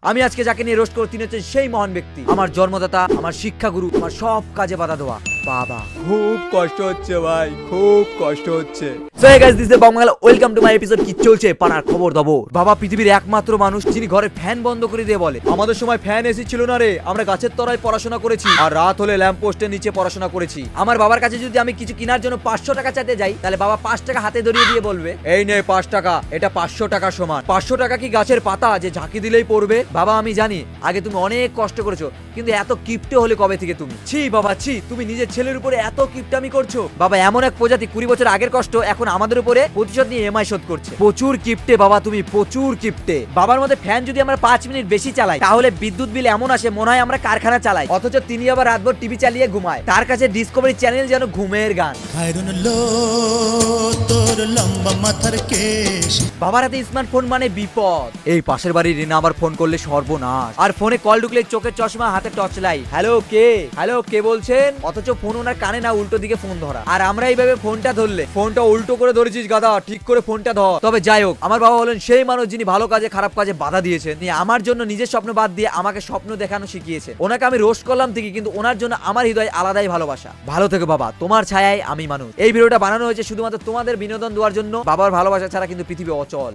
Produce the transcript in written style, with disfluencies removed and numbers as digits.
আমি আজকে যাকে নিয়ে রোস্ট করতে হচ্ছে সেই মহান ব্যক্তি, আমার জন্মদাতা, আমার শিক্ষাগুরু, আমার সব কাজে বাধা দেওয়া বাবা। খুব কষ্ট হচ্ছে ভাই, খুব কষ্ট হচ্ছে। So hey guys, this is Bangla, welcome to my episode. কি চলছে পাড়ার খবর দাবো। বাবা পৃথিবীর একমাত্র মানুষ যিনি ঘরে ফ্যান বন্ধ করে দিয়ে বলে, আমাদের সময় ফ্যান এসি ছিল না রে, আমরা গাছের তলায় পড়াশোনা করেছি আর রাত হলে ল্যাম্প পোস্টের নিচে পড়াশোনা করেছি। আমার বাবার কাছে যদি আমি কিছু কেনার জন্য 500 টাকা চাইতে যাই, তাহলে বাবা 5 টাকা হাতে ধরিয়ে দিয়ে বলবে, এই নে 5 টাকা, এটা 500 টাকা সমান। 500 টাকা কি গাছের পাতা যে ঝাঁকি দিলেই পড়বে? বাবা আমি জানি আগে তুমি অনেক কষ্ট করেছো, কিন্তু এত কিপটে হলে কবে থেকে তুমি? ছি বাবা ছি, তুমি নিজের ছেলের উপরে এত কিপটামি করছো। বাবা এমন এক প্রজাতি 20 বছর আগের কষ্ট এখন আমাদের উপরে প্রতিশোধ নিয়ে এমআই শোধ করছে। প্রচুর কিপটে বাবা, তুমি প্রচুর কিপটে। বাবার মধ্যে ফ্যান যদি আমরা 5 মিনিট বেশি চালাই, তাহলে বিদ্যুৎ বিল এমন আসে মনে হয় আমরা কারখানা চালাই, অথচ তিনি আবার রাতভর টিভি চালিয়ে ঘুমায়। তার কাছে ডিসকভারি চ্যানেল যেন ঘুমের গান। বাবার হাতে স্মার্টফোন মানে বিপদ। এই পাশের বাড়ির রিনা আবার ফোন করলে সর্বনাশ, আর ফোনে কল ঢুকলে চোখের চশমা, হাতে টর্চ লাইট। হ্যালো কে বলছেন? অথচ ফোন ওনার কানে না, উল্টো দিকে ফোন ধরা। আর আমরা এইভাবে ফোনটা ধরলে, ফোনটা উল্টো করে ধরেছিস গাদা, ঠিক করে ফোনটা ধর। তবে যাই হোক, আমার বাবা হলেন সেই মানুষ যিনি ভালো কাজে খারাপ কাজে বাধা দিয়েছেন। আমার জন্য নিজের স্বপ্ন বাদ দিয়ে আমাকে স্বপ্ন দেখানো শিখিয়েছে। ওনাকে আমি রোস্ট করলাম ঠিকই, কিন্তু ওনার জন্য আমার হৃদয় আলাদাই ভালোবাসা। ভালো থেকো বাবা, তোমার ছায়ায় আমি মানুষ। এই ভিডিওটা বানানো হয়েছে শুধুমাত্র তোমাদের বিনোদন দেওয়ার জন্য। বাবার ভালোবাসা ছাড়া কিন্তু পৃথিবী অচল।